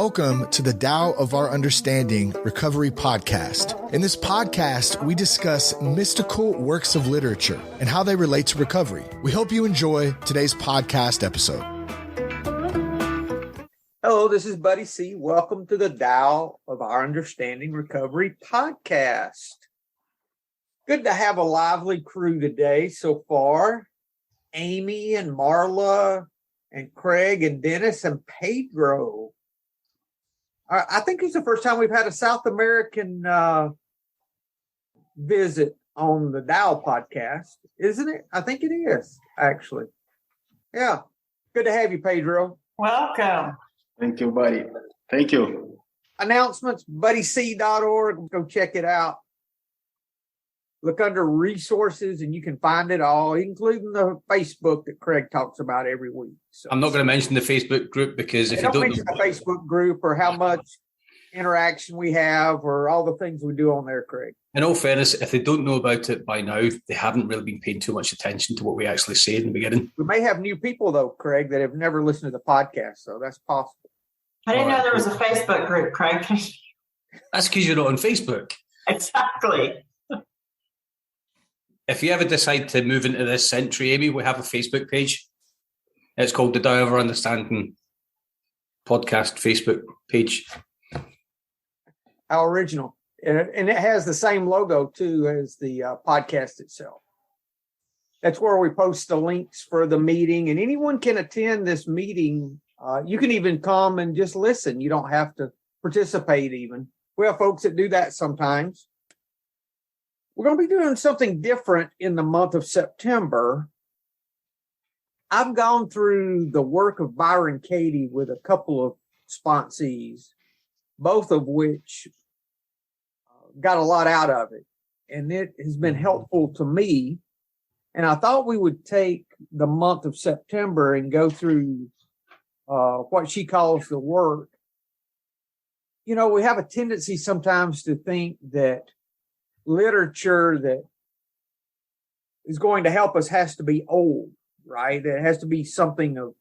Welcome to the Tao of Our Understanding Recovery Podcast. In this podcast, we discuss mystical works of literature and how they relate to recovery. We hope you enjoy today's podcast episode. Hello, this is Buddy C. Welcome to the Tao of Our Understanding Recovery Podcast. Good to have a lively crew today so far. Amy and Marla and Craig and Dennis and Pedro. I think it's the first time we've had a South American visit on the Tao podcast, isn't it? I think it is, actually. Yeah. Good to have you, Pedro. Welcome. Thank you, buddy. Thank you. Announcements, buddyc.org. Go check it out. Look under resources and you can find it all, including the Facebook that Craig talks about every week. So, I'm not going to mention the Facebook group because if you don't mention the Facebook group or how much interaction we have or all the things we do on there, Craig. In all fairness, if they don't know about it by now, they haven't really been paying too much attention to what we actually say in the beginning. We may have new people, though, Craig, that have never listened to the podcast, so that's possible. I didn't know there was a Facebook group, Craig. That's because you're not on Facebook. Exactly. If you ever decide to move into this century, Amy, we have a Facebook page. It's called the Tao of Our Understanding Podcast Facebook page. How original. And it has the same logo, too, as the podcast itself. That's where we post the links for the meeting. And anyone can attend this meeting. You can even come and just listen. You don't have to participate even. We have folks that do that sometimes. We're going to be doing something different in the month of September. I've gone through the work of Byron Katie with a couple of sponsees, both of which got a lot out of it. And it has been helpful to me. And I thought we would take the month of September and go through what she calls the work. You know, we have a tendency sometimes to think that literature that is going to help us has to be old, right? It has to be something of,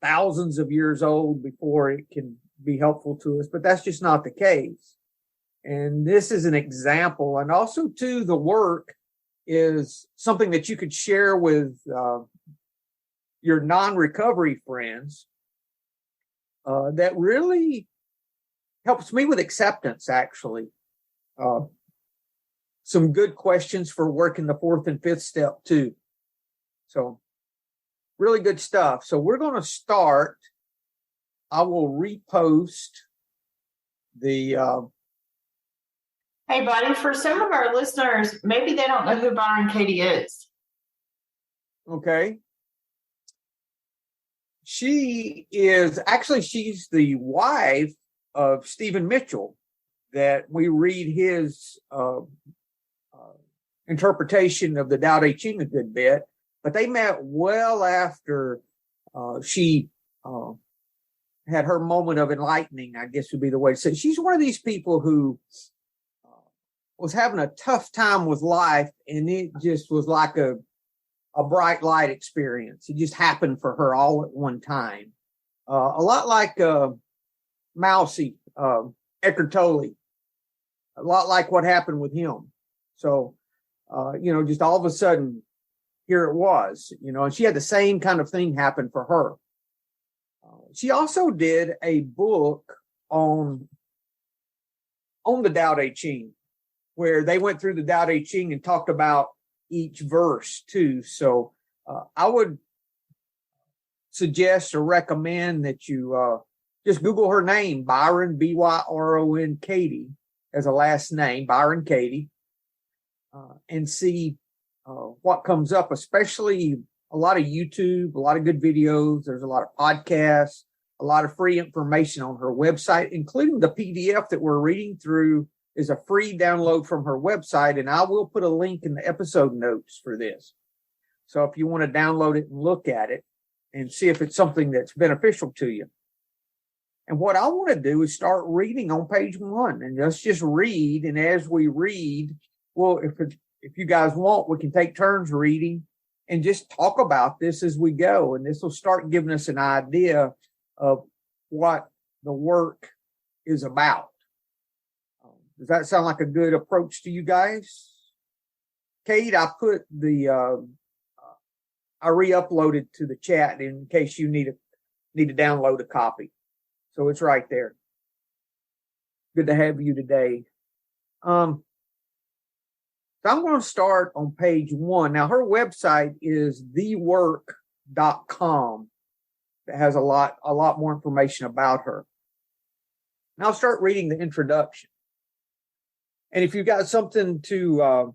thousands of years old before it can be helpful to us. But that's just not the case. And this is an example. And also, too, the work is something that you could share with your non-recovery friends that really helps me with acceptance, actually. Some good questions for working the fourth and fifth step too. So really good stuff. So we're going to start. I will repost the, Hey, buddy, for some of our listeners, maybe they don't know who Byron Katie is. Okay. She's the wife of Stephen Mitchell, that we read his interpretation of the Tao Te Ching a good bit, but they met well after she had her moment of enlightening, I guess would be the way to say it. She's one of these people who was having a tough time with life, and it just was like a bright light experience. It just happened for her all at one time. A lot like Mousy, Eckhart Tolle. A lot like what happened with him. So, just all of a sudden, here it was, and she had the same kind of thing happen for her. She also did a book on the Tao Te Ching, where they went through the Tao Te Ching and talked about each verse too. So, I would suggest or recommend that you just Google her name, Byron, Byron Katie, as a last name, Byron Katie, and see what comes up, especially a lot of YouTube, a lot of good videos. There's a lot of podcasts, a lot of free information on her website, including the PDF that we're reading through is a free download from her website. And I will put a link in the episode notes for this. So if you want to download it and look at it and see if it's something that's beneficial to you. And what I want to do is start reading on page 1, and let's just read. And as we read, well, if you guys want, we can take turns reading and just talk about this as we go. And this will start giving us an idea of what the work is about. Does that sound like a good approach to you guys? Kate, I put I re-uploaded to the chat in case you need to download a copy. So it's right there. Good to have you today. So I'm going to start on page 1. Now, her website is thework.com. That has a lot more information about her. Now I'll start reading the introduction. And if you've got something to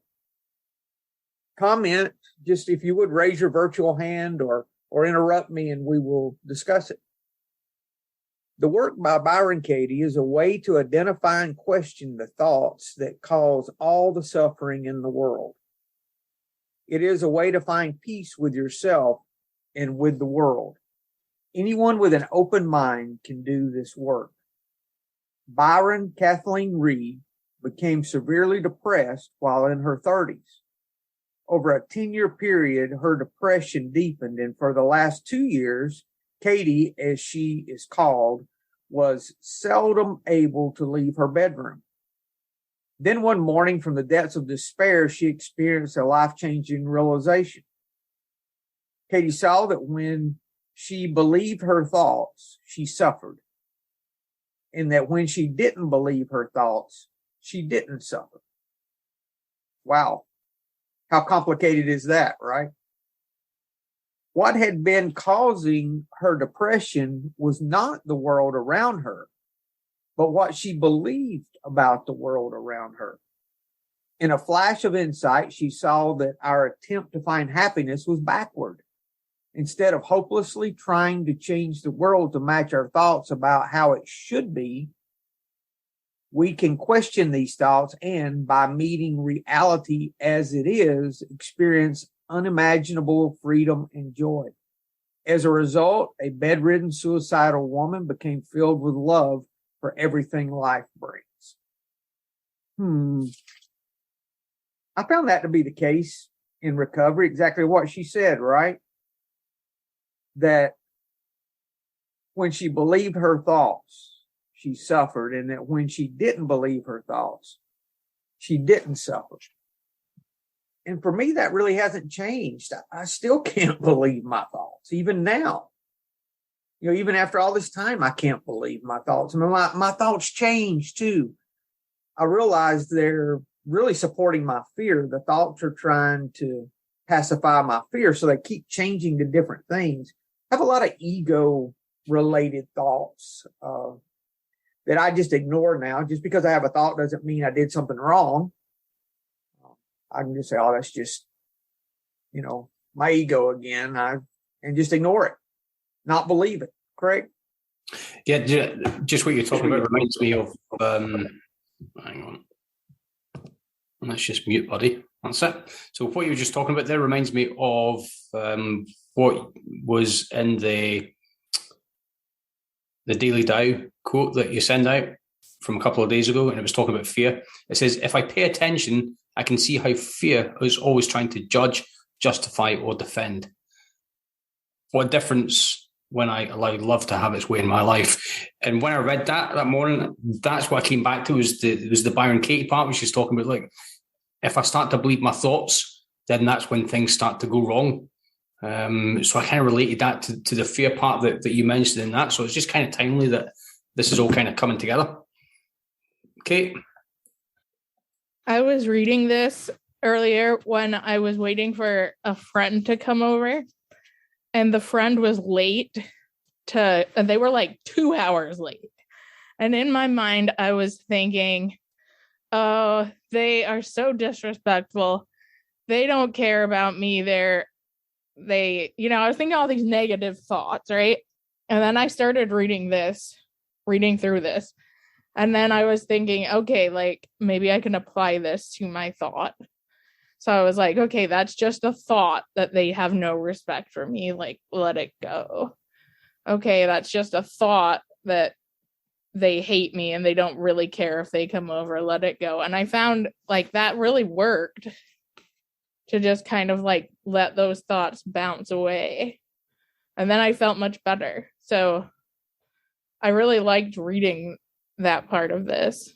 comment, just if you would raise your virtual hand or interrupt me and we will discuss it. The work by Byron Katie is a way to identify and question the thoughts that cause all the suffering in the world. It is a way to find peace with yourself and with the world. Anyone with an open mind can do this work. Byron Kathleen Reed became severely depressed while in her 30s. Over a 10-year period, her depression deepened, and for the last 2 years, Katie, as she is called, was seldom able to leave her bedroom. Then one morning, from the depths of despair, she experienced a life-changing realization. Katie saw that when she believed her thoughts, she suffered, and that when she didn't believe her thoughts, she didn't suffer. Wow. How complicated is that, right? What had been causing her depression was not the world around her, but what she believed about the world around her. In a flash of insight, she saw that our attempt to find happiness was backward. Instead of hopelessly trying to change the world to match our thoughts about how it should be, we can question these thoughts and, by meeting reality as it is, experience unimaginable freedom and joy. As a result, a bedridden suicidal woman became filled with love for everything life brings. I found that to be the case in recovery, exactly what she said, right? That when she believed her thoughts, she suffered, and that when she didn't believe her thoughts, she didn't suffer. And for me, that really hasn't changed. I still can't believe my thoughts, even now. You know, even after all this time, I can't believe my thoughts. I mean, my thoughts change too. I realize they're really supporting my fear. The thoughts are trying to pacify my fear, so they keep changing to different things. I have a lot of ego-related thoughts that I just ignore now. Just because I have a thought doesn't mean I did something wrong. I can just say, oh, that's just, my ego again, and just ignore it, not believe it. Correct? Yeah, just what you're talking about reminds me of, hang on. Let's just mute, buddy. That's it. So what you were just talking about there reminds me of what was in the Daily Dow quote that you sent out from a couple of days ago, and it was talking about fear. It says, if I pay attention, I can see how fear is always trying to judge, justify, or defend. What difference when I allowed love to have its way in my life? And when I read that morning, that's what I came back to, was the Byron Katie part, which she's talking about, like, if I start to believe my thoughts, then that's when things start to go wrong. So I kind of related that to the fear part that you mentioned in that. So it's just kind of timely that this is all kind of coming together. Kate? I was reading this earlier when I was waiting for a friend to come over, and the friend was late they were like 2 hours late. And in my mind, I was thinking, oh, they are so disrespectful. They don't care about me. I was thinking all these negative thoughts, right? And then I started reading through this. And then I was thinking, okay, like, maybe I can apply this to my thought. So I was like, okay, that's just a thought that they have no respect for me. Like, let it go. Okay, that's just a thought that they hate me and they don't really care if they come over. Let it go. And I found like that really worked, to just kind of like let those thoughts bounce away. And then I felt much better. So I really liked reading that part of this.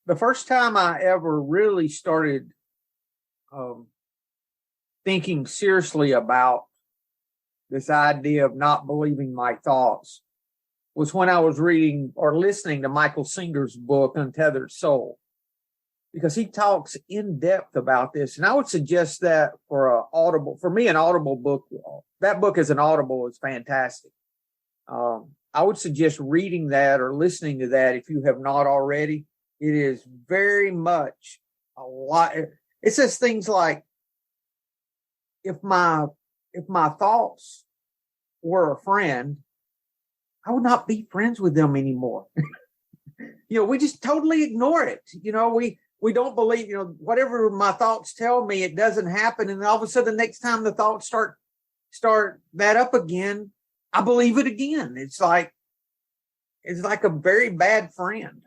The first time I ever really started thinking seriously about this idea of not believing my thoughts was when I was reading or listening to Michael Singer's book, Untethered Soul, because he talks in depth about this. And I would suggest that for me, an Audible book, that book as an Audible is fantastic. I would suggest reading that or listening to that if you have not already. It is very much a lot. It says things like, if my thoughts were a friend, I would not be friends with them anymore. We just totally ignore it. We don't believe, whatever my thoughts tell me, it doesn't happen. And all of a sudden, the next time the thoughts start that up again, I believe it again. It's like a very bad friend.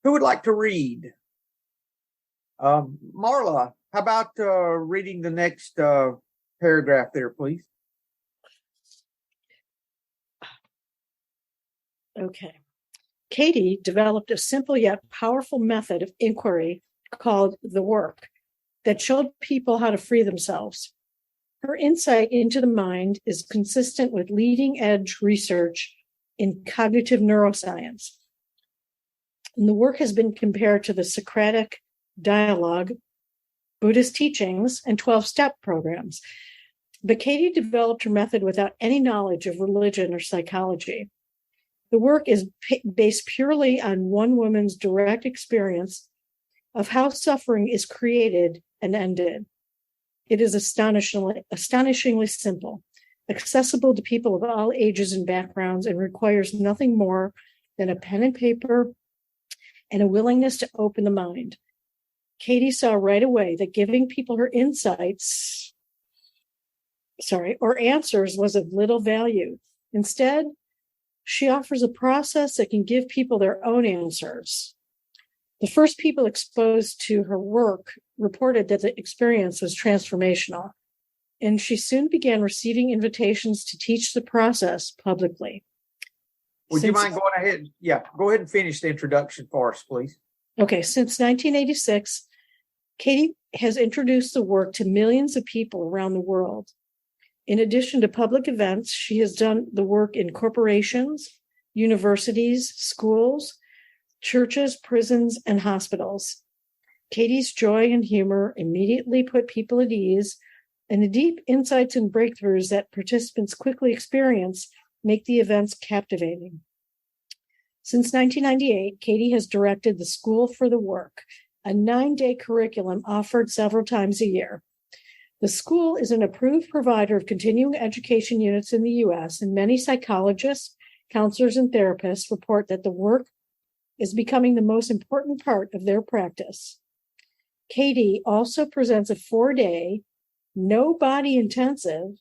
Who would like to read? Marla, how about reading the next paragraph there, please? Okay. Katie developed a simple yet powerful method of inquiry called the work that showed people how to free themselves. Her insight into the mind is consistent with leading edge research in cognitive neuroscience. And the work has been compared to the Socratic dialogue, Buddhist teachings, and 12-step programs. But Katie developed her method without any knowledge of religion or psychology. The work is based purely on one woman's direct experience of how suffering is created and ended. It is astonishingly simple, accessible to people of all ages and backgrounds, and requires nothing more than a pen and paper and a willingness to open the mind. Katie saw right away that giving people her or answers was of little value. Instead, she offers a process that can give people their own answers. The first people exposed to her work reported that the experience was transformational, and she soon began receiving invitations to teach the process publicly. Would you mind going ahead? Yeah, go ahead and finish the introduction for us, please. Okay, since 1986, Katie has introduced the work to millions of people around the world. In addition to public events, she has done the work in corporations, universities, schools, churches, prisons, and hospitals. Katie's joy and humor immediately put people at ease, and the deep insights and breakthroughs that participants quickly experience make the events captivating. Since 1998, Katie has directed the School for the Work, a 9-day curriculum offered several times a year. The school is an approved provider of continuing education units in the U.S., and many psychologists, counselors, and therapists report that the work is becoming the most important part of their practice. Katie also presents a 4-day, no-body intensive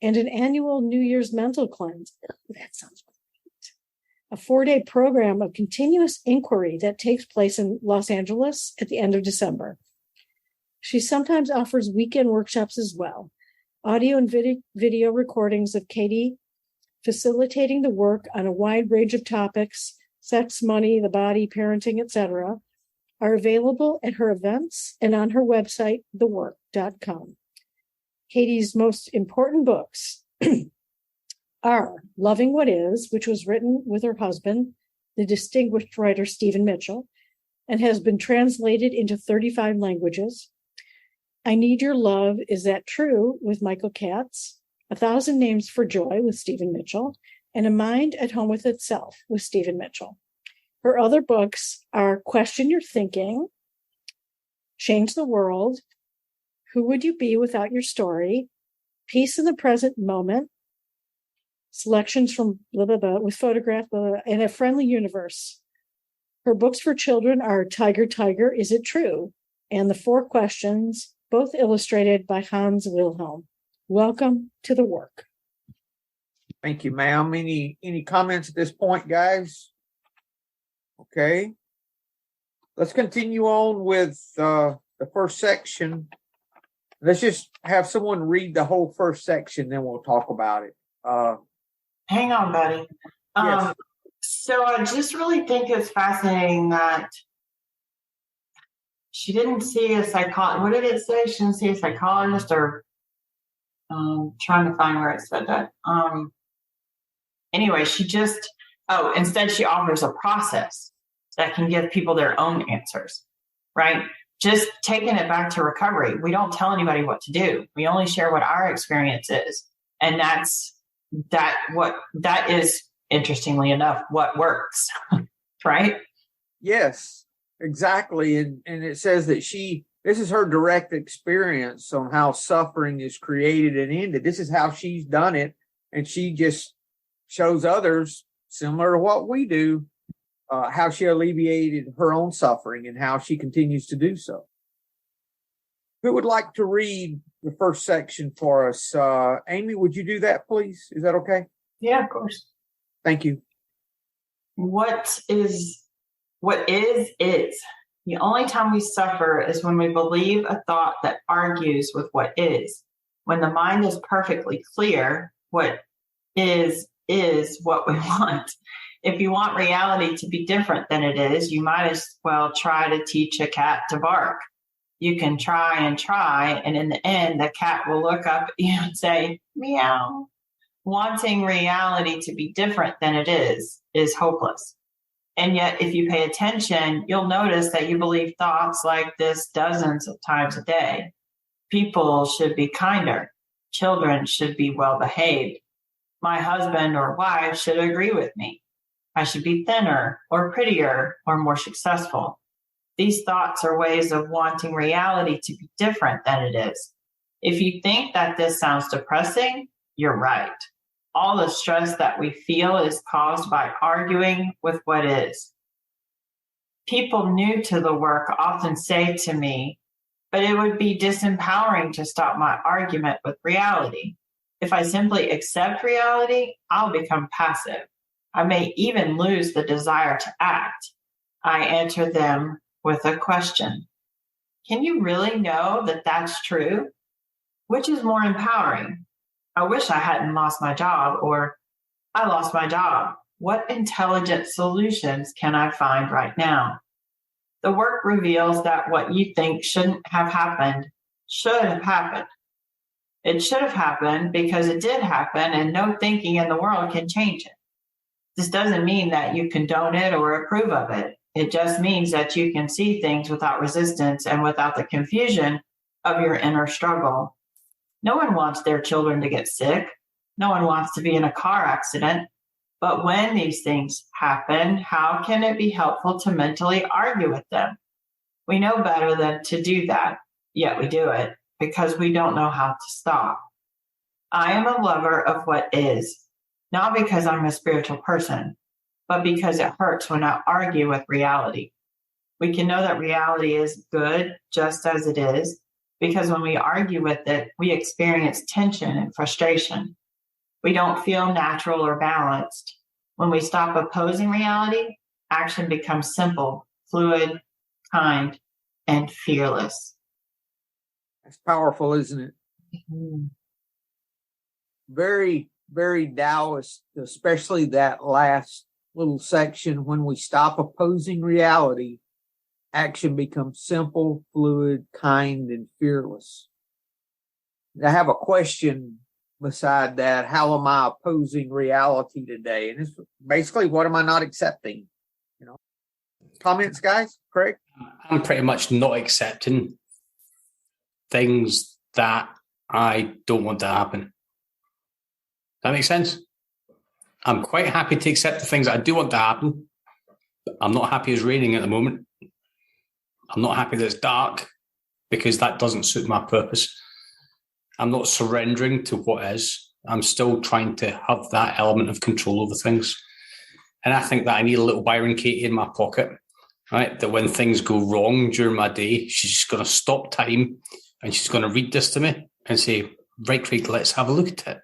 and an annual New Year's mental cleanse. That sounds great. A 4-day program of continuous inquiry that takes place in Los Angeles at the end of December. She sometimes offers weekend workshops as well. Audio and video recordings of Katie facilitating the work on a wide range of topics, sex, money, the body, parenting, etc., are available at her events and on her website, thework.com. Katie's most important books are Loving What Is, which was written with her husband, the distinguished writer Stephen Mitchell, and has been translated into 35 languages. I Need Your Love, Is That True, with Michael Katz, 1,000 Names for Joy with Stephen Mitchell, and A Mind at Home with Itself with Stephen Mitchell. Her other books are Question Your Thinking, Change the World, Who Would You Be Without Your Story, Peace in the Present Moment, selections from blah, blah, blah, with photograph, blah, blah, and A Friendly Universe. Her books for children are Tiger, Tiger, Is It True? And The 4 Questions, both illustrated by Hans Wilhelm. Welcome to the work. Thank you, ma'am. Any comments at this point, guys? Okay. Let's continue on with the first section. Let's just have someone read the whole first section, then we'll talk about it. Hang on, buddy. Yes. So I just really think it's fascinating that she didn't see a psychologist. What did it say? She didn't see a psychologist, or trying to find where it said that. Anyway, instead she offers a process that can give people their own answers, right? Just taking it back to recovery. We don't tell anybody what to do. We only share what our experience is. And that is, interestingly enough, what works, right? Yes, exactly. And it says that this is her direct experience on how suffering is created and ended. This is how she's done it. And she just shows others, similar to what we do, how she alleviated her own suffering and how she continues to do so. Who would like to read the first section for us? Amy, would you do that, please? Is that okay? Yeah, of course. Thank you. What is. The only time we suffer is when we believe a thought that argues with what is. When the mind is perfectly clear, what is what we want. If you want reality to be different than it is, you might as well try to teach a cat to bark. You can try, and in the end, the cat will look up at you and say, meow. Wanting reality to be different than it is hopeless. And yet, if you pay attention, you'll notice that you believe thoughts like this dozens of times a day. People should be kinder. Children should be well behaved. My husband or wife should agree with me. I should be thinner or prettier or more successful. These thoughts are ways of wanting reality to be different than it is. If you think that this sounds depressing, you're right. All the stress that we feel is caused by arguing with what is. People new to the work often say to me, but it would be disempowering to stop my argument with reality. If I simply accept reality, I'll become passive. I may even lose the desire to act. I answer them with a question. Can you really know that that's true? Which is more empowering? I wish I hadn't lost my job, or I lost my job. What intelligent solutions can I find right now? The work reveals that what you think shouldn't have happened should have happened. It should have happened because it did happen, and no thinking in the world can change it. This doesn't mean that you condone it or approve of it. It just means that you can see things without resistance and without the confusion of your inner struggle. No one wants their children to get sick. No one wants to be in a car accident. But when these things happen, how can it be helpful to mentally argue with them? We know better than to do that, yet we do it because we don't know how to stop. I am a lover of what is, not because I'm a spiritual person, but because it hurts when I argue with reality. We can know that reality is good just as it is, because when we argue with it, we experience tension and frustration. We don't feel natural or balanced. When we stop opposing reality, action becomes simple, fluid, kind, and fearless. That's powerful, isn't it? Mm-hmm. Very, very Taoist, especially that last little section. When we stop opposing reality, action becomes simple, fluid, kind, and fearless. I have a question beside that. How am I opposing reality today? And it's basically, what am I not accepting? Comments, guys? Craig? I'm pretty much not accepting things that I don't want to happen. That makes sense? I'm quite happy to accept the things that I do want to happen. I'm not happy it's raining at the moment. I'm not happy that it's dark because that doesn't suit my purpose. I'm not surrendering to what is. I'm still trying to have that element of control over things. And I think that I need a little Byron Katie in my pocket, right? That when things go wrong during my day, she's just going to stop time and she's going to read this to me and say, right, Craig, let's have a look at it.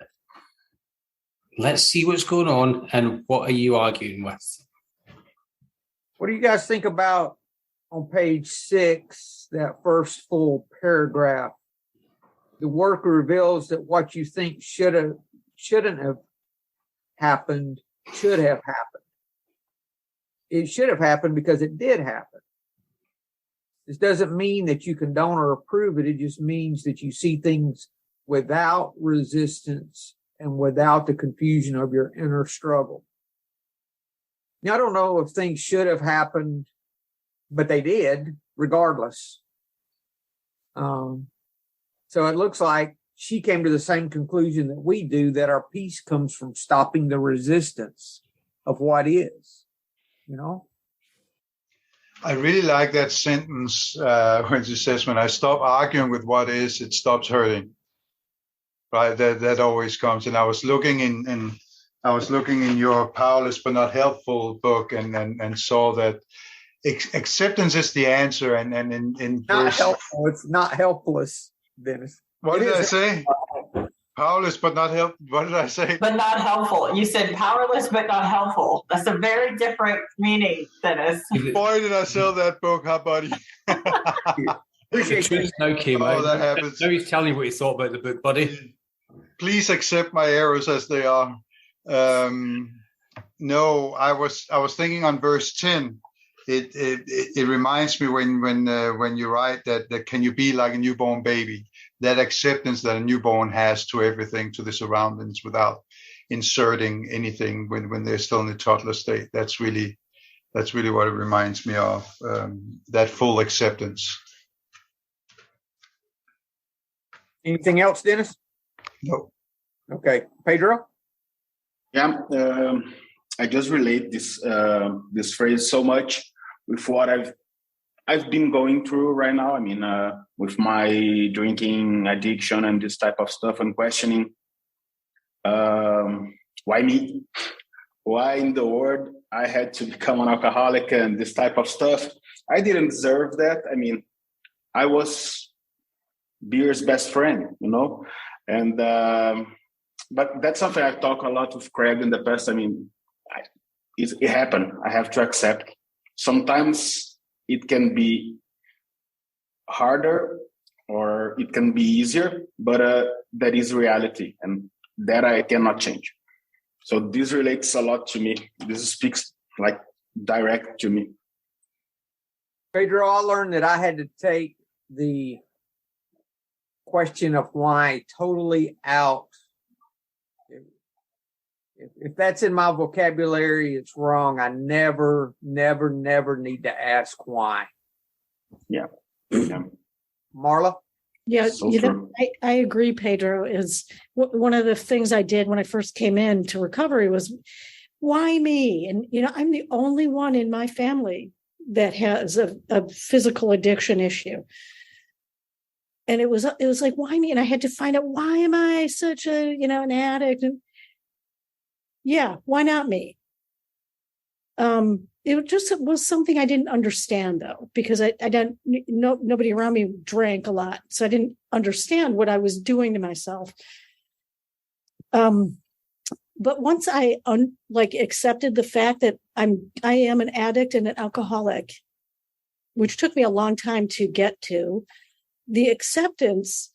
Let's see what's going on and what are you arguing with? What do you guys think about on page 6, that first full paragraph? The work reveals that what you think shouldn't have happened should have happened. It should have happened because it did happen. This doesn't mean that you condone or approve it. It just means that you see things without resistance and without the confusion of your inner struggle. Now, I don't know if things should have happened, but they did, regardless. So it looks like she came to the same conclusion that we do, that our peace comes from stopping the resistance of what is, you know? I really like that sentence when she says, when I stop arguing with what is, it stops hurting. Right? That always comes. And I was looking in your Powerless But Not Helpful book and saw that acceptance is the answer. And in Not verse, helpful. It's not helpless, Dennis. What did I say? Powerless but not help. What did I say? But not helpful. You said powerless but not helpful. That's a very different meaning, Dennis. Boy, did I sell that book, huh, buddy? The truth now came out. That happens. Now he's telling you what he thought about the book, buddy. Please accept my errors as they are. No, I was thinking on verse 10. It reminds me when you write that can you be like a newborn baby? That acceptance that a newborn has to everything, to the surroundings, without inserting anything when they're still in the toddler state. That's really what it reminds me of. That full acceptance. Anything else, Dennis? No. Okay, Pedro. Yeah, I just relate this phrase so much with what I've been going through right now. I mean, with my drinking addiction and this type of stuff, and questioning, why me? Why in the world I had to become an alcoholic and this type of stuff? I didn't deserve that. I mean, I was beer's best friend, you know? And, but that's something I've talked a lot with Craig in the past. I mean, it happened. I have to accept. Sometimes it can be harder or it can be easier, but that is reality, and that I cannot change. So this relates a lot to me. This speaks like direct to me. Pedro, I learned that I had to take the question of why totally out. If that's in my vocabulary, it's wrong. I never need to ask why. Yeah. Marla? Yeah, So you know, true. I agree, Pedro. Is one of the things I did when I first came into recovery was, why me? And, you know, I'm the only one in my family that has a physical addiction issue. And it was like, why me? And I had to find out, why am I such a, you know, an addict? And yeah, why not me? It just was something I didn't understand, though, because I didn't know, nobody around me drank a lot, so I didn't understand what I was doing to myself. But once I accepted the fact that I am an addict and an alcoholic, which took me a long time to get to, the acceptance,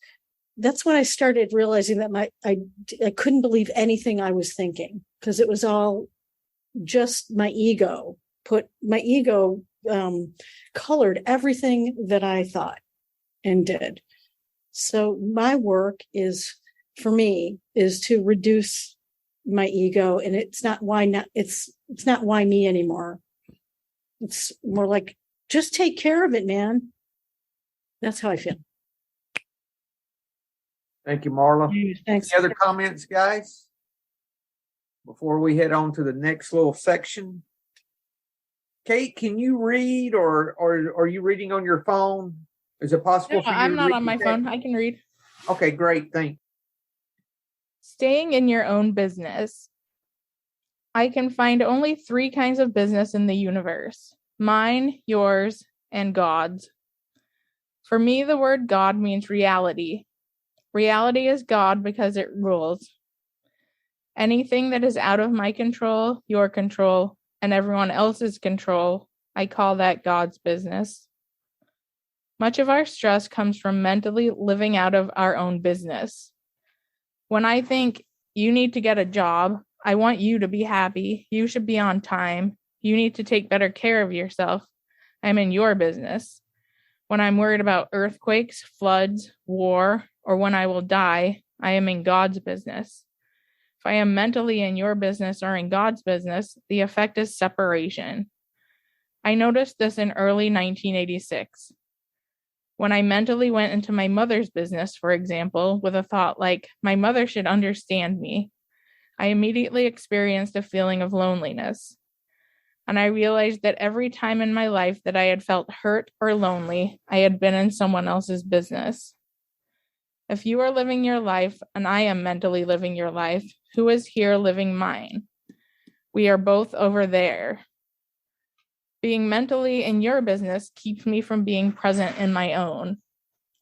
that's when I started realizing that I couldn't believe anything I was thinking, because it was all just my ego. Colored everything that I thought and did. So my work is to reduce my ego, and it's not why me anymore. It's more like, just take care of it, man. That's how I feel. Thank you, Marla. Thanks. Any other comments, guys, before we head on to the next little section? Kate, can you read, or are you reading on your phone? Is it possible No, for you I'm to not read on my the phone. text? I can read. Okay, great. Thanks. Staying in your own business. I can find only 3 kinds of business in the universe: mine, yours, and God's. For me, the word God means reality. Reality is God because it rules. Anything that is out of my control, your control, and everyone else's control, I call that God's business. Much of our stress comes from mentally living out of our own business. When I think you need to get a job, I want you to be happy. You should be on time. You need to take better care of yourself. I'm in your business. When I'm worried about earthquakes, floods, war, or when I will die, I am in God's business. If I am mentally in your business or in God's business, the effect is separation. I noticed this in early 1986. When I mentally went into my mother's business, for example, with a thought like, my mother should understand me, I immediately experienced a feeling of loneliness. And I realized that every time in my life that I had felt hurt or lonely, I had been in someone else's business. If you are living your life and I am mentally living your life, who is here living mine? We are both over there. Being mentally in your business keeps me from being present in my own.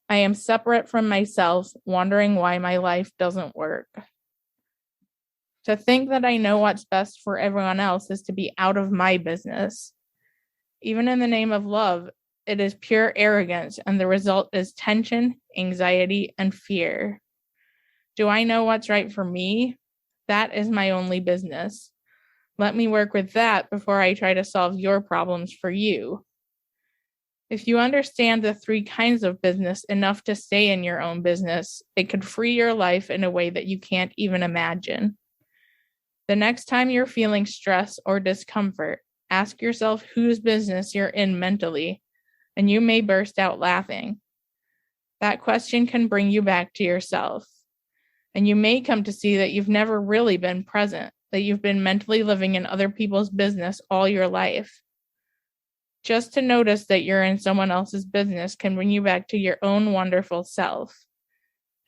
I am separate from myself, wondering why my life doesn't work. To think that I know what's best for everyone else is to be out of my business. Even in the name of love, it is pure arrogance, and the result is tension, anxiety, and fear. Do I know what's right for me? That is my only business. Let me work with that before I try to solve your problems for you. If you understand the 3 kinds of business enough to stay in your own business, it could free your life in a way that you can't even imagine. The next time you're feeling stress or discomfort, ask yourself whose business you're in mentally, and you may burst out laughing. That question can bring you back to yourself. And you may come to see that you've never really been present, that you've been mentally living in other people's business all your life. Just to notice that you're in someone else's business can bring you back to your own wonderful self.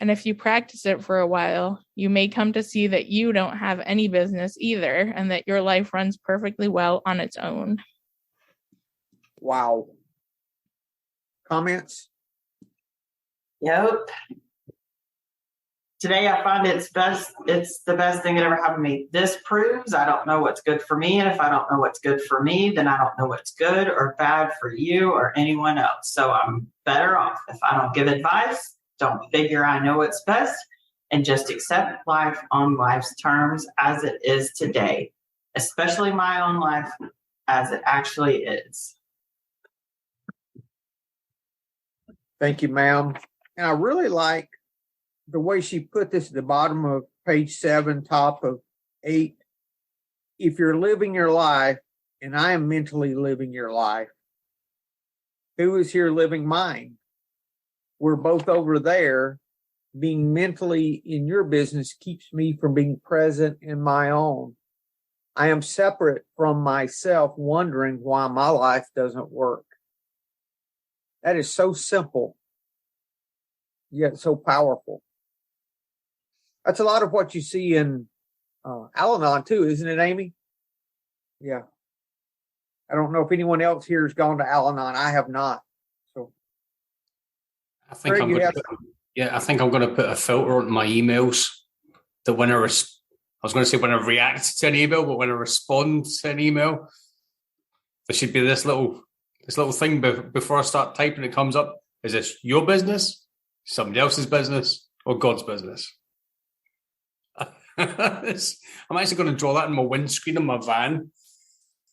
And if you practice it for a while, you may come to see that you don't have any business either, and that your life runs perfectly well on its own. Wow. Comments? Yep. Today I find it's the best thing that ever happened to me. This proves I don't know what's good for me. And if I don't know what's good for me, then I don't know what's good or bad for you or anyone else. So I'm better off if I don't give advice, don't figure I know what's best, and just accept life on life's terms as it is today, especially my own life as it actually is. Thank you, ma'am. And I really like the way she put this at the bottom of page 7, top of 8. If you're living your life, and I am mentally living your life, who is here living mine? We're both over there. Being mentally in your business keeps me from being present in my own. I am separate from myself, wondering why my life doesn't work. That is so simple, yet so powerful. That's a lot of what you see in Al-Anon too, isn't it, Amy? Yeah. I don't know if anyone else here has gone to Al-Anon. I have not. So I think I'm going to put a filter on my emails that when I was going to say when I react to an email, but when I respond to an email, there should be this little thing before I start typing. It comes up: is this your business, somebody else's business, or God's business? I'm actually going to draw that in my windscreen of my van,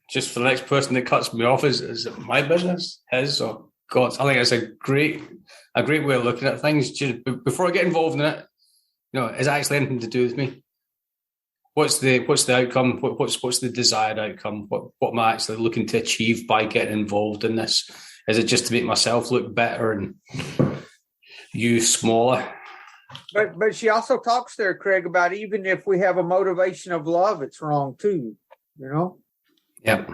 just for the next person that cuts me off. Is it my business, his, or God's? I think it's a great way of looking at things. Just before I get involved in it, is it actually anything to do with me? What's the outcome? What's the desired outcome? What am I actually looking to achieve by getting involved in this? Is it just to make myself look better and you smaller? But she also talks there, Craig, about even if we have a motivation of love, it's wrong too. Yep.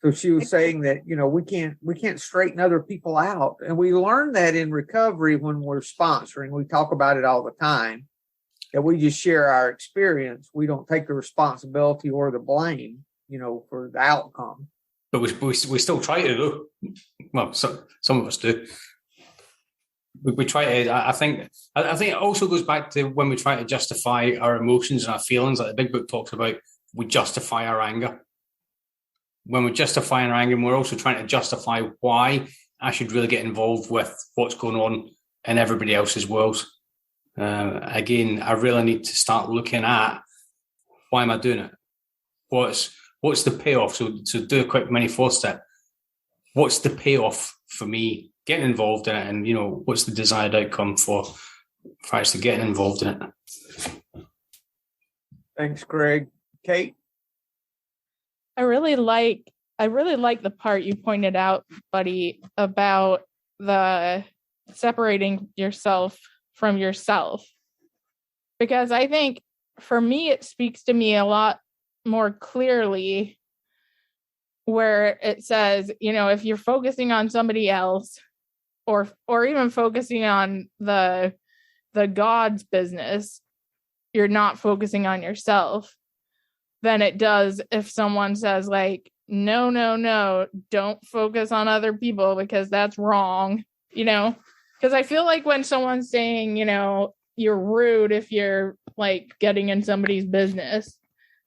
So she was saying that we can't straighten other people out, and we learn that in recovery when we're sponsoring. We talk about it all the time. That we just share our experience. We don't take the responsibility or the blame, for the outcome. But we still try to, though. Well, some of us do. We try to. I think it also goes back to when we try to justify our emotions and our feelings. Like the Big Book talks about, we justify our anger. When we're justifying our anger, we're also trying to justify why I should really get involved with what's going on in everybody else's world. Again, I really need to start looking at why am I doing it? What's the payoff? So do a quick mini 4-step. What's the payoff for me getting involved in it, and what's the desired outcome for actually getting involved in it? Thanks, Greg. Kate? I really like the part you pointed out, buddy, about the separating yourself from yourself. Because I think for me, it speaks to me a lot more clearly where it says, if you're focusing on somebody else or even focusing on the God's business, you're not focusing on yourself, than it does if someone says like, no, don't focus on other people because that's wrong, because I feel like when someone's saying, you're rude if you're like getting in somebody's business,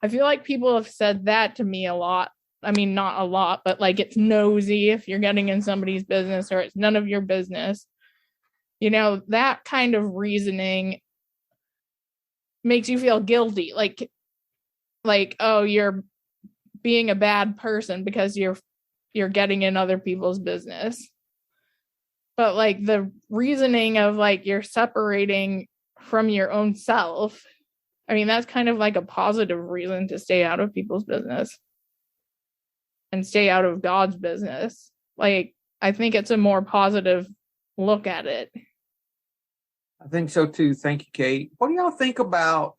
I feel like people have said that to me a lot. I mean, not a lot, but like it's nosy if you're getting in somebody's business, or it's none of your business. That kind of reasoning makes you feel guilty. Like, oh, you're being a bad person because you're getting in other people's business. But like the reasoning of like you're separating from your own self, I mean, that's kind of like a positive reason to stay out of people's business and stay out of God's business. Like, I think it's a more positive look at it. I think so too. Thank you, Kate. What do y'all think about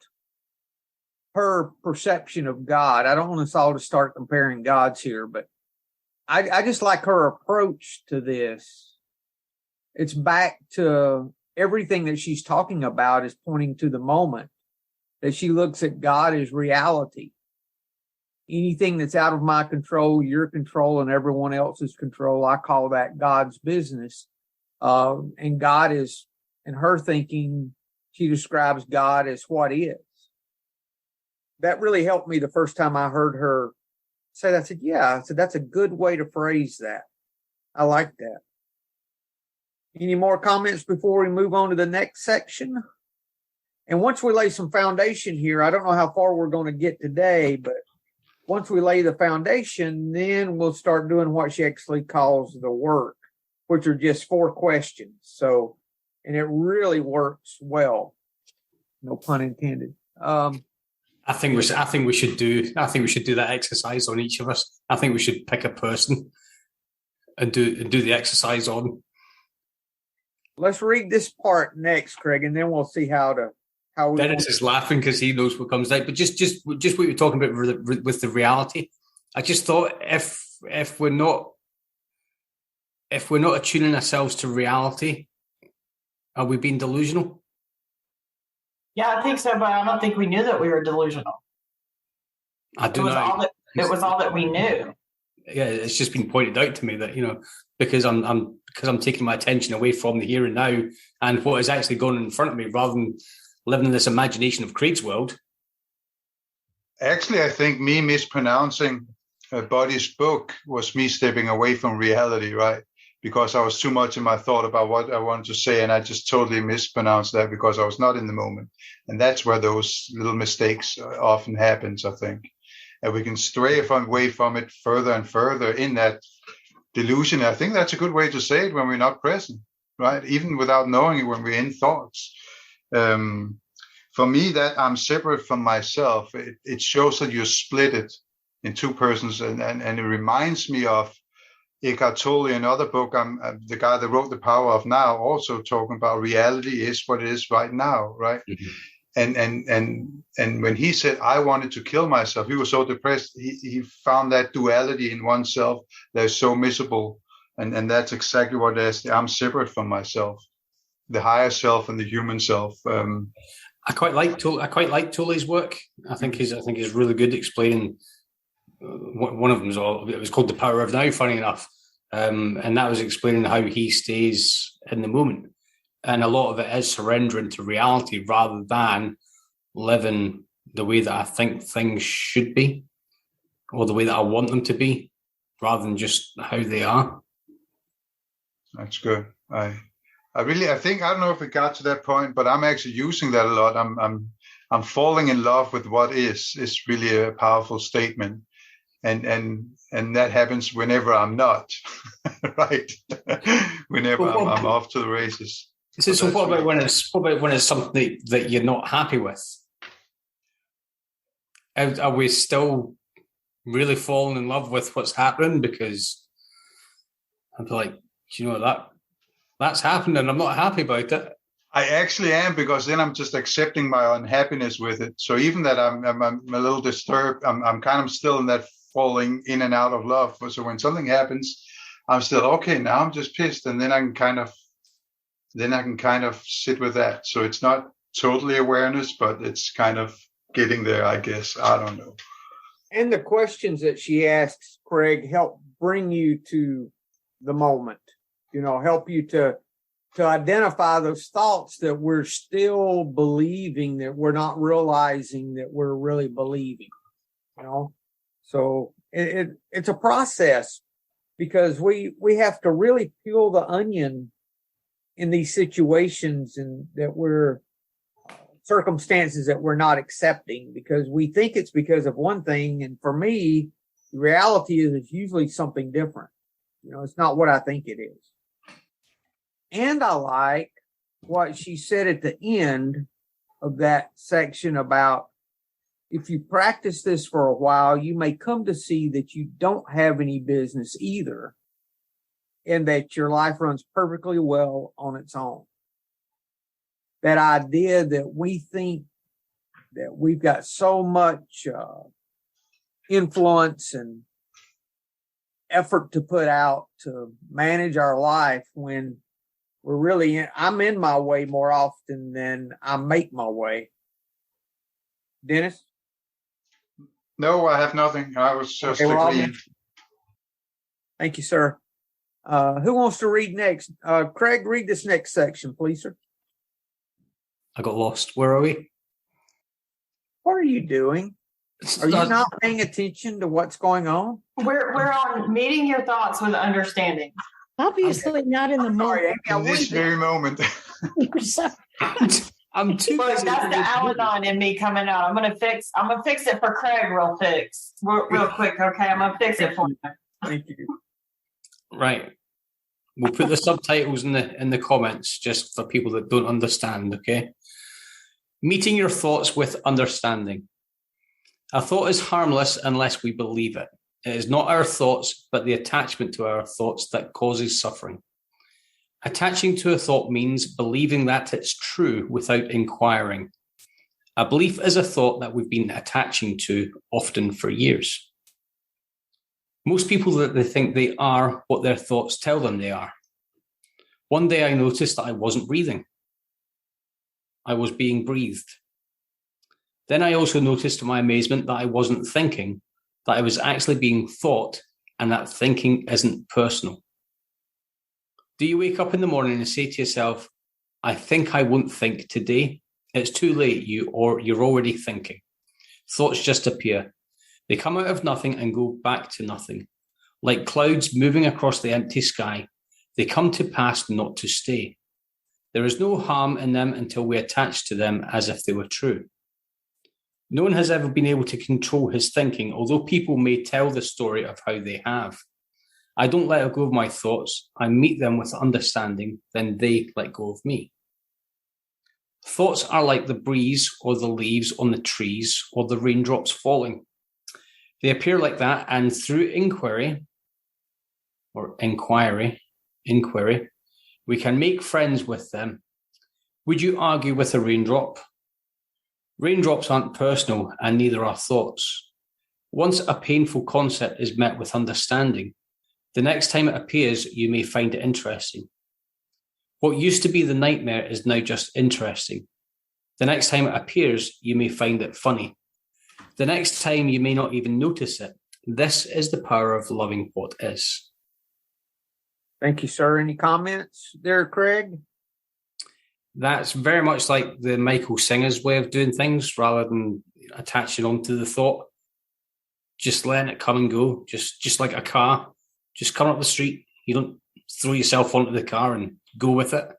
her perception of God? I don't want us all to start comparing gods here, but I just like her approach to this. It's back to everything that she's talking about is pointing to the moment that she looks at God as reality. Anything that's out of my control, your control, and everyone else's control, I call that God's business. And God is, in her thinking, she describes God as what is. That really helped me the first time I heard her say that. I said, that's a good way to phrase that. I like that. Any more comments before we move on to the next section? And once we lay some foundation here, I don't know how far we're going to get today, but once we lay the foundation, then we'll start doing what she actually calls the work, which are just 4 questions. So, and it really works well. No pun intended. I think we should do that exercise on each of us. I think we should pick a person and do the exercise on. Let's read this part next, Craig, and then we'll see how we. Dennis is laughing because he knows what comes out. But just what you're talking about with the reality, I just thought if we're not attuning ourselves to reality, are we being delusional? Yeah, I think so, but I don't think we knew that we were delusional. I do know. It was all that we knew. Yeah, it's just been pointed out to me that, because I'm taking my attention away from the here and now and what is actually going on in front of me rather than living in this imagination of Craig's world. Actually, I think me mispronouncing Buddy's book was me stepping away from reality, right? Because I was too much in my thought about what I wanted to say, and I just totally mispronounced that because I was not in the moment. And that's where those little mistakes often happens, I think. And we can stray away from it further and further in that delusion. I think that's a good way to say it when we're not present, right? Even without knowing it, when we're in thoughts. For me, that I'm separate from myself, it shows that you're split it in 2 persons. And it reminds me of Eckhart Tolle, another book. I'm the guy that wrote The Power of Now, also talking about reality is what it is right now, right? Mm-hmm. And when he said, I wanted to kill myself, he was so depressed. He found that duality in oneself that is so miserable. And that's exactly what it is. I'm separate from myself, the higher self and the human self. I quite like Tolle's work. I think he's really good at explaining. One of them it was called The Power of Now, funny enough. And that was explaining how he stays in the moment. And a lot of it is surrendering to reality rather than living the way that I think things should be or the way that I want them to be rather than just how they are. That's good. I think, I don't know if it got to that point, but I'm actually using that a lot. I'm falling in love with what is really a powerful statement. And that happens whenever I'm not, right? Whenever I'm off to the races. So what about when it's something that you're not happy with? Are we still really falling in love with what's happening? Because I'm like, you know, that's happened and I'm not happy about it. I actually am, because then I'm just accepting my unhappiness with it. So even that I'm a little disturbed, I'm kind of still in that falling in and out of love. So when something happens, I'm still okay. Now I'm just pissed, and then I can kind of sit with that. So it's not totally awareness, but it's kind of getting there, I guess. I don't know. And the questions that she asks, Craig, help bring you to the moment. You know, help you to identify those thoughts that we're still believing, that we're not realizing that we're really believing. You know. So it's a process, because we have to really peel the onion in these situations, and that we're circumstances that we're not accepting, because we think it's because of one thing. And for me, the reality is it's usually something different. You know, it's not what I think it is. And I like what she said at the end of that section about, if you practice this for a while, you may come to see that you don't have any business either, and that your life runs perfectly well on its own. That idea that we think that we've got so much influence and effort to put out to manage our life, when we're really I'm in my way more often than I make my way. Dennis? No, I have nothing. I was just agreeing. Thank you, sir. Who wants to read next? Craig, read this next section, please, sir. I got lost. Where are we? What are you doing? Are you not paying attention to what's going on? We're on meeting your thoughts with understanding. Obviously not in the moment. In this very moment. I'm too busy. That's the Al-Anon in me coming out. I'm gonna fix it for Craig real quick. Okay, I'm gonna fix it for you. Thank you. Right. We'll put the subtitles in the comments just for people that don't understand, okay? Meeting your thoughts with understanding. A thought is harmless unless we believe it. It is not our thoughts, but the attachment to our thoughts that causes suffering. Attaching to a thought means believing that it's true without inquiring. A belief is a thought that we've been attaching to, often for years. Most people that they think they are what their thoughts tell them they are. One day I noticed that I wasn't breathing. I was being breathed. Then I also noticed to my amazement that I wasn't thinking, that I was actually being thought, and that thinking isn't personal. Do you wake up in the morning and say to yourself, I think I won't think today? It's too late, you're already thinking. Thoughts just appear. They come out of nothing and go back to nothing. Like clouds moving across the empty sky, they come to pass, not to stay. There is no harm in them until we attach to them as if they were true. No one has ever been able to control his thinking, although people may tell the story of how they have. I don't let go of my thoughts. I meet them with understanding, then they let go of me. Thoughts are like the breeze or the leaves on the trees or the raindrops falling. They appear like that, and through inquiry, we can make friends with them. Would you argue with a raindrop? Raindrops aren't personal, and neither are thoughts. Once a painful concept is met with understanding, the next time it appears, you may find it interesting. What used to be the nightmare is now just interesting. The next time it appears, you may find it funny. The next time, you may not even notice it. This is the power of loving what is. Thank you, sir. Any comments there, Craig? That's very much like the Michael Singer's way of doing things, rather than attaching onto the thought. Just letting it come and go, just like a car. Just come up the street. You don't throw yourself onto the car and go with it.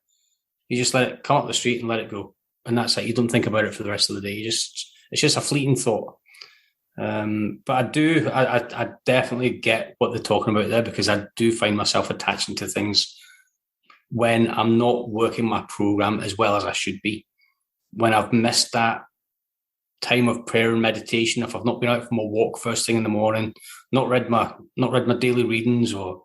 You just let it come up the street and let it go. and that's it. You don't think about it for the rest of the day. It's just a fleeting thought. But I definitely get what they're talking about there, because I do find myself attaching to things when I'm not working my program as well as I should be. When I've missed that time of prayer and meditation, if I've not been out for my walk first thing in the morning, not read my daily readings, or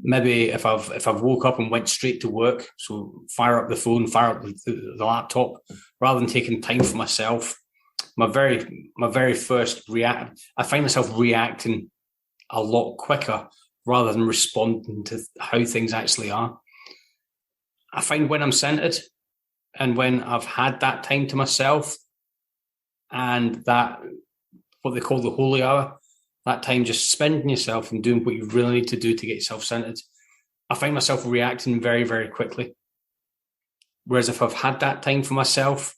maybe if I've woke up and went straight to work, so fire up the phone, fire up the laptop, rather than taking time for myself. My very first I find myself reacting a lot quicker rather than responding to how things actually are. I find when I'm centered and when I've had that time to myself, and that, what they call the holy hour, that time just spending yourself and doing what you really need to do to get yourself centered, I find myself reacting very, very quickly. Whereas if I've had that time for myself,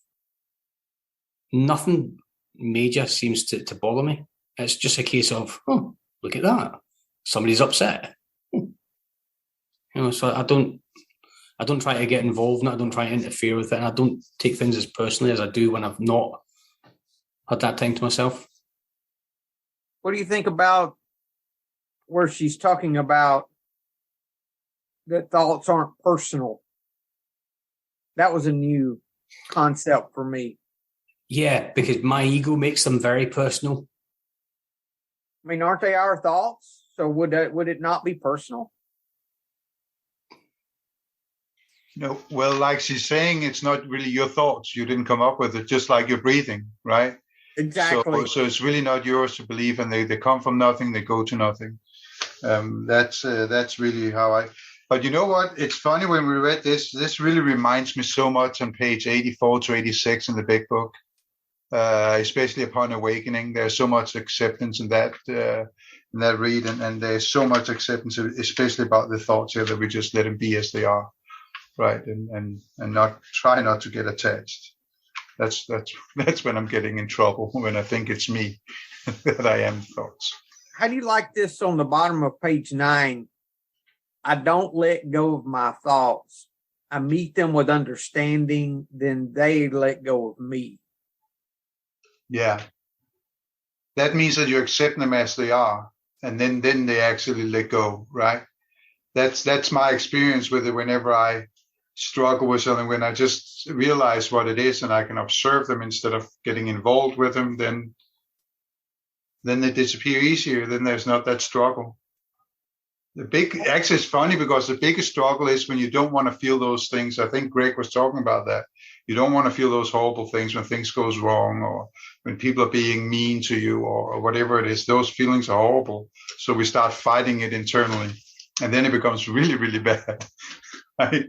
nothing major seems to bother me. It's just a case of, oh, look at that, somebody's upset. So I don't try to get involved in it. I don't try to interfere with it. And I don't take things as personally as I do when I've not had that time to myself. What do you think about where she's talking about that thoughts aren't personal? That was a new concept for me. Yeah, because my ego makes them very personal. I mean, aren't they our thoughts? So would it not be personal? No, well, like she's saying, it's not really your thoughts. You didn't come up with it, just like your breathing, right? Exactly. So it's really not yours to believe, and they come from nothing, they go to nothing. That's really how I. But you know what? It's funny, when we read this really reminds me so much on page 84 to 86 in the big book, especially upon awakening. There's so much acceptance in that read, and there's so much acceptance, especially about the thoughts here, that we just let them be as they are, right? And not try not to get attached. That's when I'm getting in trouble, when I think it's me that I am thoughts. How do you like this on the bottom of page 9? I don't let go of my thoughts. I meet them with understanding, then they let go of me. Yeah. That means that you accept them as they are, and then they actually let go, right? That's my experience with it whenever I struggle with something. When I just realize what it is and I can observe them instead of getting involved with them, then they disappear easier. Then there's not that struggle. Actually, it's funny, because the biggest struggle is when you don't want to feel those things. I think Greg was talking about that. You don't want to feel those horrible things when things goes wrong, or when people are being mean to you, or whatever it is. Those feelings are horrible. So we start fighting it internally, and then it becomes really, really bad. Right?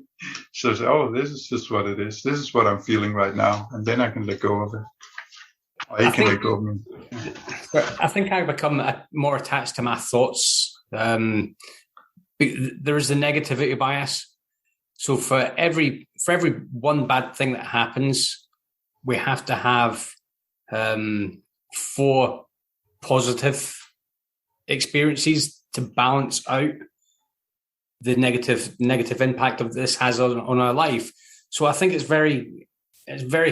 So, this is just what it is. This is what I'm feeling right now, and then I can let go of it. Or you can let go of me. I think I've become more attached to my thoughts. There is the negativity bias. So for every one bad thing that happens, we have to have 4 positive experiences to balance out the negative impact of this has on our life. So I think it's very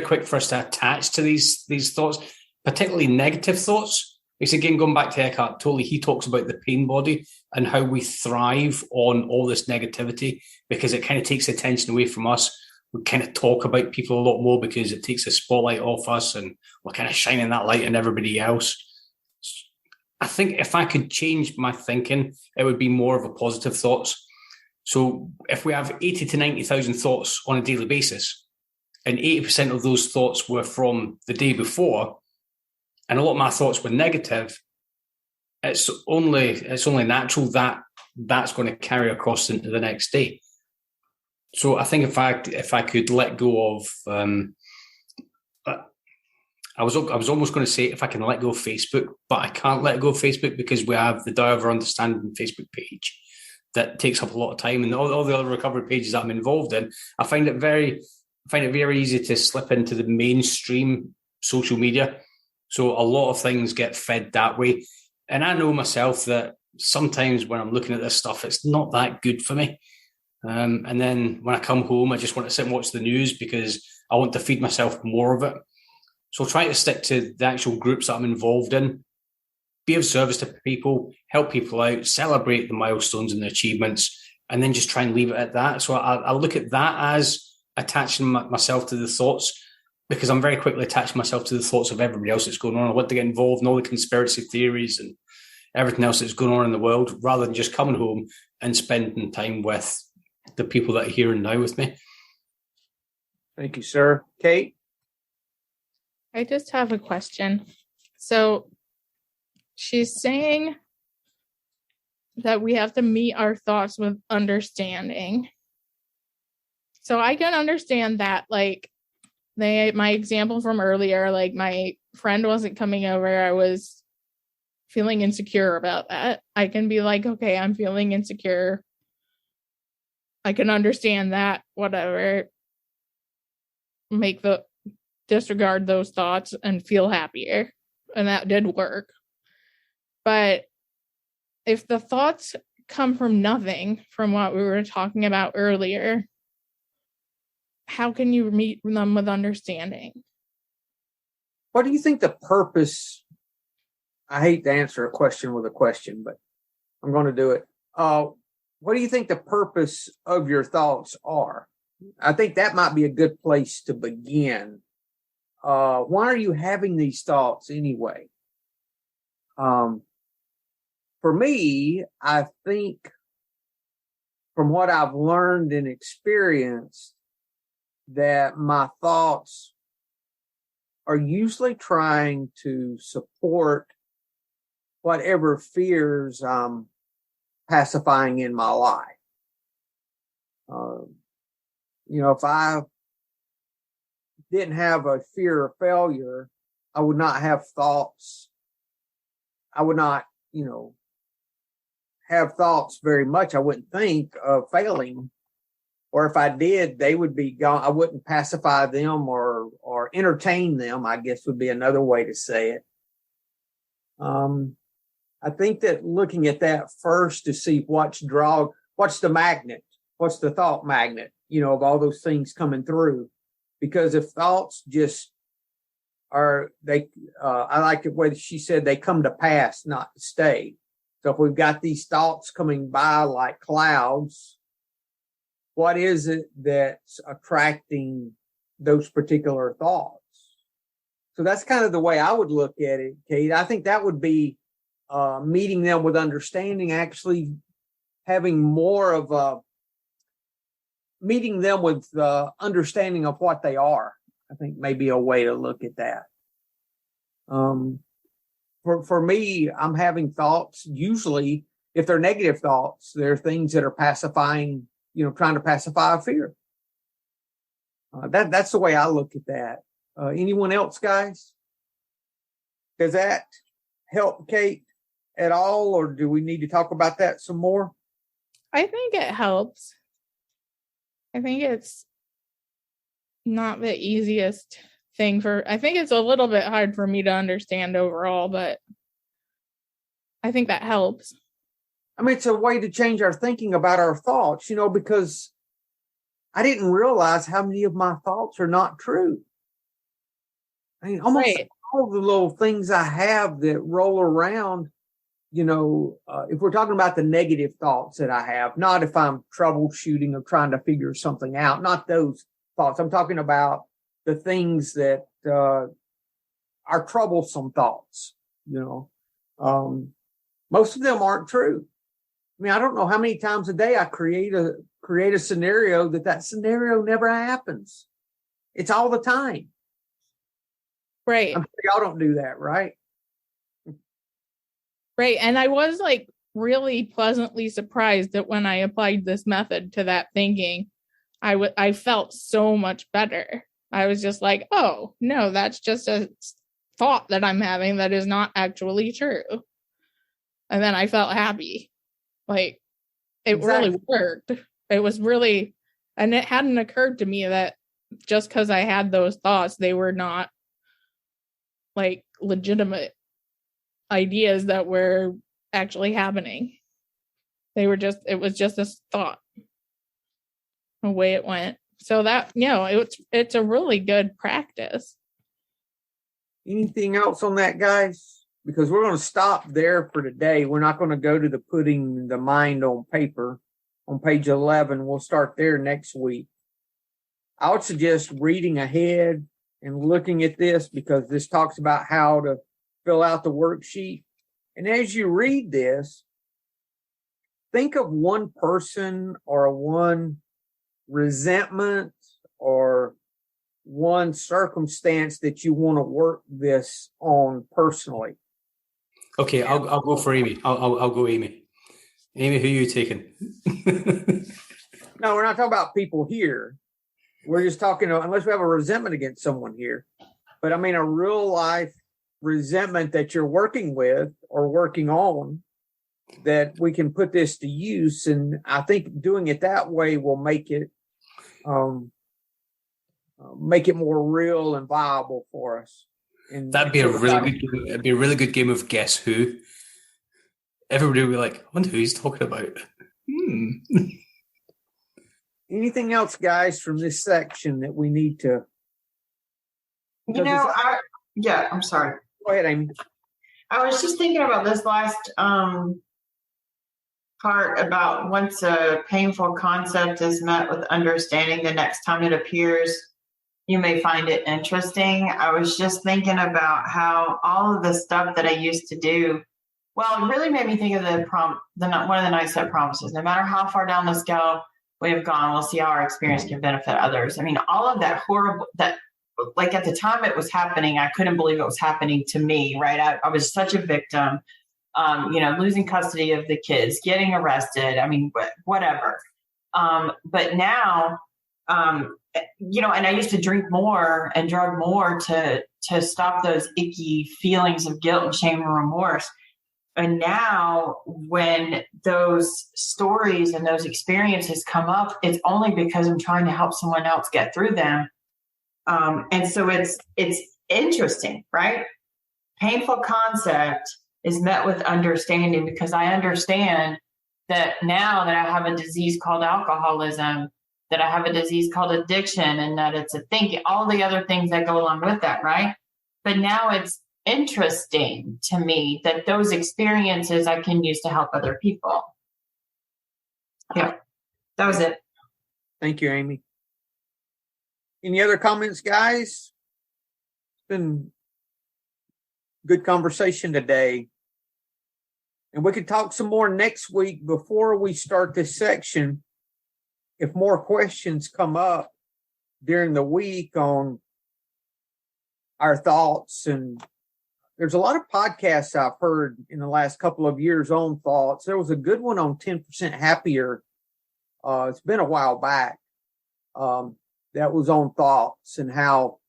quick for us to attach to these thoughts, particularly negative thoughts. Because again, going back to Eckhart Tolle, he talks about the pain body and how we thrive on all this negativity, because it kind of takes attention away from us. We kind of talk about people a lot more because it takes the spotlight off us, and we're kind of shining that light on everybody else. I think if I could change my thinking, it would be more of a positive thoughts. So if we have 80 to 90,000 thoughts on a daily basis, and 80% of those thoughts were from the day before, and a lot of my thoughts were negative, it's only natural that that's going to carry across into the next day. So I think if I could let go of, I was almost going to say if I can let go of Facebook, but I can't let go of Facebook because we have the Diary of Our Understanding Facebook page that takes up a lot of time, and all the other recovery pages that I'm involved in. I find it very easy to slip into the mainstream social media. So a lot of things get fed that way. And I know myself that sometimes when I'm looking at this stuff, it's not that good for me. And then when I come home, I just want to sit and watch the news because I want to feed myself more of it. So I'll try to stick to the actual groups that I'm involved in, be of service to people, help people out, celebrate the milestones and the achievements, and then just try and leave it at that. So I'll look at that as attaching myself to the thoughts, because I'm very quickly attaching myself to the thoughts of everybody else that's going on. I want to get involved in all the conspiracy theories and everything else that's going on in the world, rather than just coming home and spending time with the people that are here and now with me. Thank you, sir. Kate? I just have a question. So she's saying that we have to meet our thoughts with understanding. So I can understand that, like, my example from earlier, like my friend wasn't coming over. I was feeling insecure about that. I can be like, okay, I'm feeling insecure. I can understand that, whatever. Disregard those thoughts and feel happier. And that did work. But if the thoughts come from nothing, from what we were talking about earlier, how can you meet them with understanding? What do you think the purpose? I hate to answer a question with a question, but I'm going to do it. What do you think the purpose of your thoughts are? I think that might be a good place to begin. Why are you having these thoughts anyway? For me, I think from what I've learned and experienced, that my thoughts are usually trying to support whatever fears I'm pacifying in my life. If I didn't have a fear of failure, I would not have thoughts. I would not, have thoughts very much. I wouldn't think of failing. Or if I did, they would be gone. I wouldn't pacify them or entertain them, I guess would be another way to say it. I think that looking at that first to see what's the magnet, what's the thought magnet, of all those things coming through. Because if thoughts just I like the way she said they come to pass, not to stay. So if we've got these thoughts coming by like clouds, what is it that's attracting those particular thoughts? So that's kind of the way I would look at it, Kate. I think that would be meeting them with understanding, actually having more of a meeting them with understanding of what they are. I think maybe a way to look at that. For me, I'm having thoughts. Usually, if they're negative thoughts, they're things that are pacifying, trying to pacify a fear. That's the way I look at that. Anyone else, guys? Does that help Kate at all, or do we need to talk about that some more? I think it helps. I think it's not the easiest thing I think it's a little bit hard for me to understand overall, but I think that helps. I mean, it's a way to change our thinking about our thoughts, because I didn't realize how many of my thoughts are not true. I mean, almost all the little things I have that roll around, if we're talking about the negative thoughts that I have, not if I'm troubleshooting or trying to figure something out, not those thoughts. I'm talking about the things that are troublesome thoughts, most of them aren't true. I mean, I don't know how many times a day I create a scenario that scenario never happens. It's all the time. Right. I'm sure y'all don't do that, right? Right. And I was really pleasantly surprised that when I applied this method to that thinking, I felt so much better. I was just like, oh, no, that's just a thought that I'm having that is not actually true. And then I felt happy. It Exactly. Really worked. It was really, and it hadn't occurred to me that just because I had those thoughts, they were not legitimate ideas that were actually happening. It was just a thought, the way it went. So that, it's a really good practice. Anything else on that, guys? Because we're going to stop there for today. We're not going to go to the putting the mind on paper on page 11. We'll start there next week. I would suggest reading ahead and looking at this, because this talks about how to fill out the worksheet. And as you read this, think of one person or one resentment or one circumstance that you want to work this on personally. Okay, I'll go for Amy. I'll go Amy. Amy, who are you taking? No, we're not talking about people here. We're just talking, unless we have a resentment against someone here. But I mean, a real life resentment that you're working with or working on, that we can put this to use. And I think doing it that way will make it more real and viable for us. And that'd be a really good game of Guess Who. Everybody would be like, I wonder who he's talking about. Anything else, guys, from this section that we need to? I'm sorry. Go ahead, Amy. I was just thinking about this last part about once a painful concept is met with understanding, the next time it appears, you may find it interesting. I was just thinking about how all of the stuff that I used to do, well, it really made me think of one of the 9 set promises. No matter how far down the scale we have gone, we'll see how our experience can benefit others. I mean, all of that horrible, that like at the time it was happening, I couldn't believe it was happening to me, right? I was such a victim, losing custody of the kids, getting arrested. I mean, whatever. But now, and I used to drink more and drug more to stop those icky feelings of guilt and shame and remorse. And now when those stories and those experiences come up, it's only because I'm trying to help someone else get through them. And so it's interesting, right? Painful concept is met with understanding, because I understand that now that I have a disease called alcoholism, that I have a disease called addiction, and that it's a thing, all the other things that go along with that, right? But now it's interesting to me that those experiences I can use to help other people. Yeah, that was it. Thank you, Amy. Any other comments, guys? It's been good conversation today. And we could talk some more next week before we start this section. If more questions come up during the week on our thoughts, and there's a lot of podcasts I've heard in the last couple of years on thoughts. There was a good one on 10% Happier. It's been a while back. That was on thoughts and how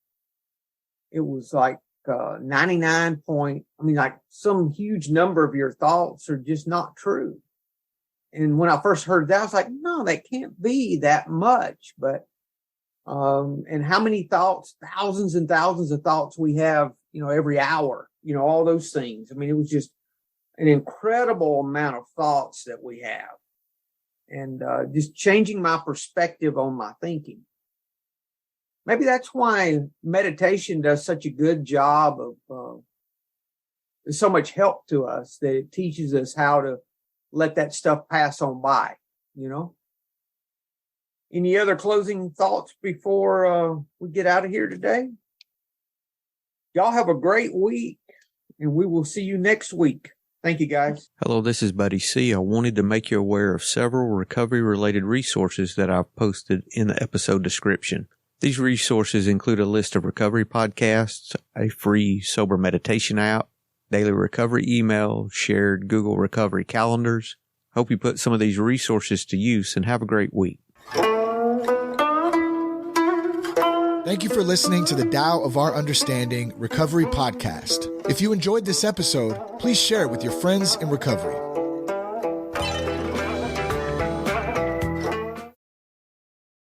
it was like 99 point. I mean, like some huge number of your thoughts are just not true. And when I first heard that, I was like, no, that can't be that much. But, and how many thoughts, thousands and thousands of thoughts we have, every hour, all those things. I mean, it was just an incredible amount of thoughts that we have, and just changing my perspective on my thinking. Maybe that's why meditation does such a good job of, so much help to us, that it teaches us how to let that stuff pass on by, Any other closing thoughts before we get out of here today? Y'all have a great week, and we will see you next week. Thank you, guys. Hello, this is Buddy C. I wanted to make you aware of several recovery-related resources that I've posted in the episode description. These resources include a list of recovery podcasts, a free sober meditation app, daily recovery email, shared Google recovery calendars. Hope you put some of these resources to use, and have a great week. Thank you for listening to the Tao of Our Understanding Recovery Podcast. If you enjoyed this episode, please share it with your friends in recovery.